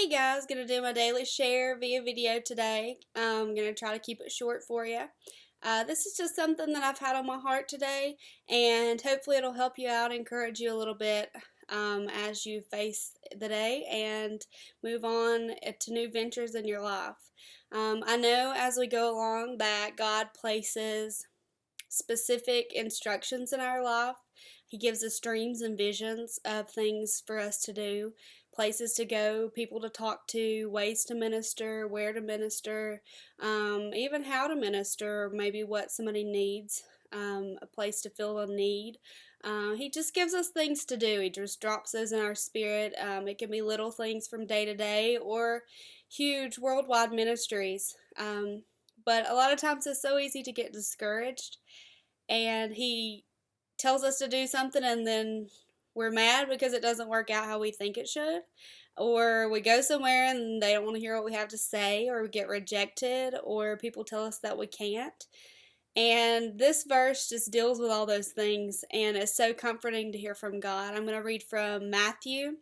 Hey guys, gonna do my daily share via video today. I'm gonna try to keep it short for you. This is just something that I've had on my heart today, and hopefully it'll help you out, encourage you a little bit as you face the day and move on to new ventures in your life. I know as we go along that God places specific instructions in our life. He gives us dreams and visions of things for us to do, places to go, people to talk to, ways to minister, where to minister, even how to minister, maybe what somebody needs, a place to fill a need. He just gives us things to do. He just drops those in our spirit. It can be little things from day to day or huge worldwide ministries. But a lot of times it's so easy to get discouraged, and he tells us to do something and then we're mad because it doesn't work out how we think it should, or we go somewhere and they don't want to hear what we have to say, or we get rejected, or people tell us that we can't. And this verse just deals with all those things, and it's so comforting to hear from God. I'm going to read from Matthew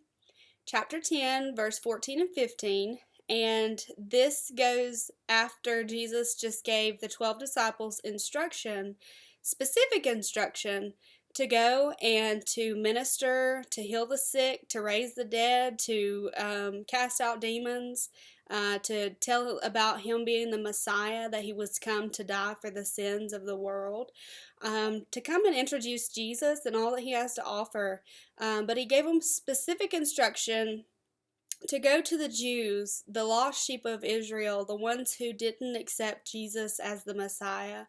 chapter 10 verse 14 and 15. And this goes after Jesus just gave the 12 disciples specific instruction, to go and to minister, to heal the sick, to raise the dead, to cast out demons, to tell about him being the Messiah, that he was come to die for the sins of the world, to come and introduce Jesus and all that he has to offer. But he gave them specific instruction to go to the Jews, the lost sheep of Israel, the ones who didn't accept Jesus as the Messiah,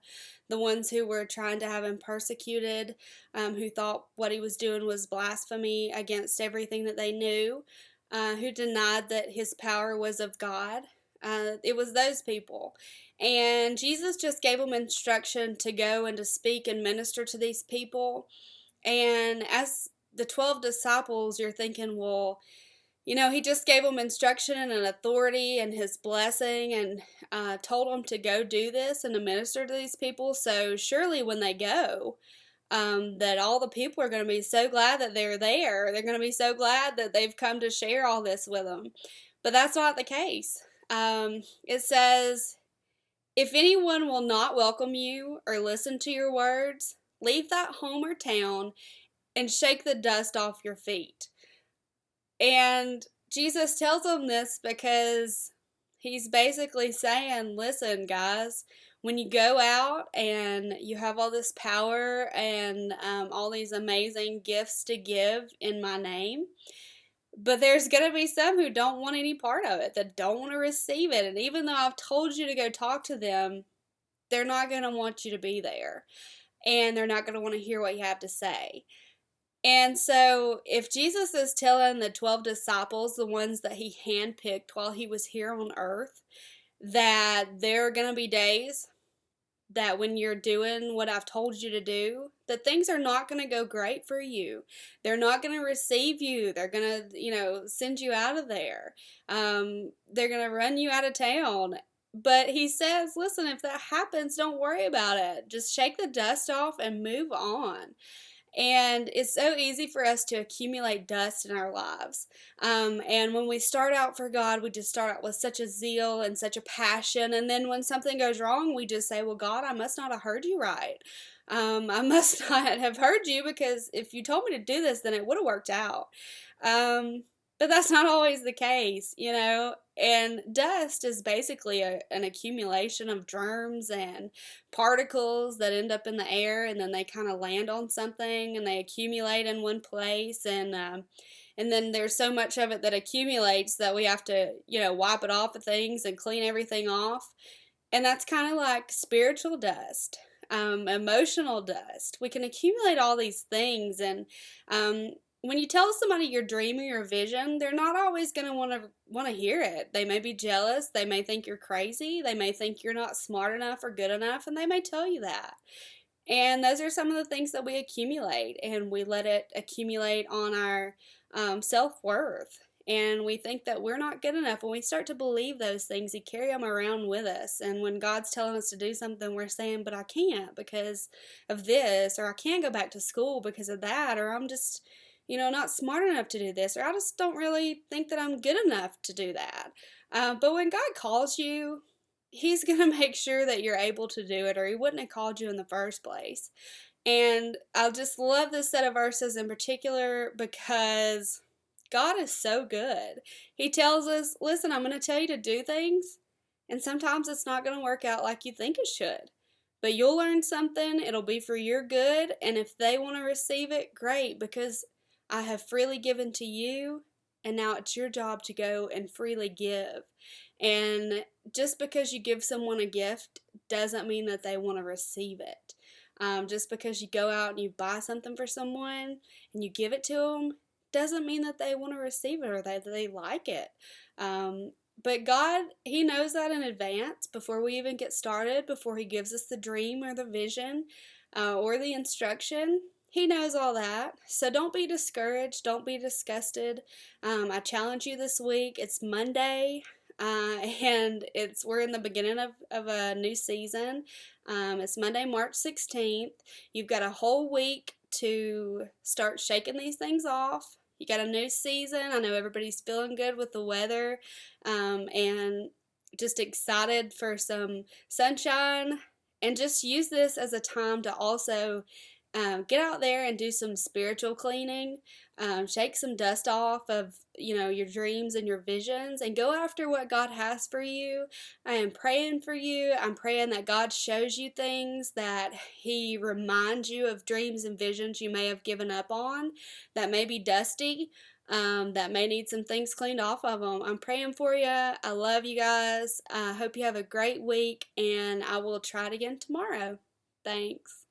the ones who were trying to have him persecuted, who thought what he was doing was blasphemy against everything that they knew, who denied that his power was of God. It was those people. And Jesus just gave them instruction to go and to speak and minister to these people. And as the 12 disciples, you're thinking, well, he just gave them instruction and an authority and his blessing, and told them to go do this and to minister to these people. So surely when they go, that all the people are going to be so glad that they're there. They're going to be so glad that they've come to share all this with them. But that's not the case. It says, if anyone will not welcome you or listen to your words, leave that home or town and shake the dust off your feet. And Jesus tells them this because he's basically saying, listen, guys, when you go out and you have all this power and all these amazing gifts to give in my name, but there's going to be some who don't want any part of it, that don't want to receive it. And even though I've told you to go talk to them, they're not going to want you to be there. And they're not going to want to hear what you have to say. And so if Jesus is telling the 12 disciples, the ones that he handpicked while he was here on earth, that there are going to be days that when you're doing what I've told you to do, that things are not going to go great for you. They're not going to receive you. They're going to, send you out of there. They're going to run you out of town. But he says, listen, if that happens, don't worry about it. Just shake the dust off and move on. And it's so easy for us to accumulate dust in our lives. And when we start out for God, we just start out with such a zeal and such a passion. And then when something goes wrong, we just say, well, God, I must not have heard you right. I must not have heard you, because if you told me to do this, then it would have worked out. But that's not always the case, And dust is basically an accumulation of germs and particles that end up in the air, and then they kind of land on something and they accumulate in one place, and then there's so much of it that accumulates that we have to, wipe it off of things and clean everything off. And that's kind of like spiritual dust. Emotional dust. We can accumulate all these things, and when you tell somebody your dream or your vision, they're not always going to want to hear it. They may be jealous. They may think you're crazy. They may think you're not smart enough or good enough, and they may tell you that. And those are some of the things that we accumulate, and we let it accumulate on our self-worth. And we think that we're not good enough. When we start to believe those things, we carry them around with us. And when God's telling us to do something, we're saying, but I can't because of this, or I can't go back to school because of that, or I'm just not smart enough to do this, or I just don't really think that I'm good enough to do that. But when God calls you, He's going to make sure that you're able to do it, or He wouldn't have called you in the first place. And I just love this set of verses in particular because God is so good. He tells us, listen, I'm going to tell you to do things, and sometimes it's not going to work out like you think it should. But you'll learn something, it'll be for your good, and if they want to receive it, great, because I have freely given to you, and now it's your job to go and freely give. And just because you give someone a gift doesn't mean that they want to receive it. Just because you go out and you buy something for someone and you give it to them doesn't mean that they want to receive it or that they like it. But God, He knows that in advance before we even get started, before He gives us the dream or the vision or the instruction. He knows all that. So don't be discouraged. Don't be disgusted. I challenge you this week. It's Monday. And we're in the beginning of a new season. It's Monday, March 16th. You've got a whole week to start shaking these things off. You got a new season. I know everybody's feeling good with the weather, and just excited for some sunshine. And just use this as a time to also get out there and do some spiritual cleaning. Shake some dust off of your dreams and your visions, and go after what God has for you. I am praying for you. I'm praying that God shows you things, that He reminds you of dreams and visions you may have given up on, that may be dusty, that may need some things cleaned off of them. I'm praying for you. I love you guys. I hope you have a great week, and I will try it again tomorrow. Thanks.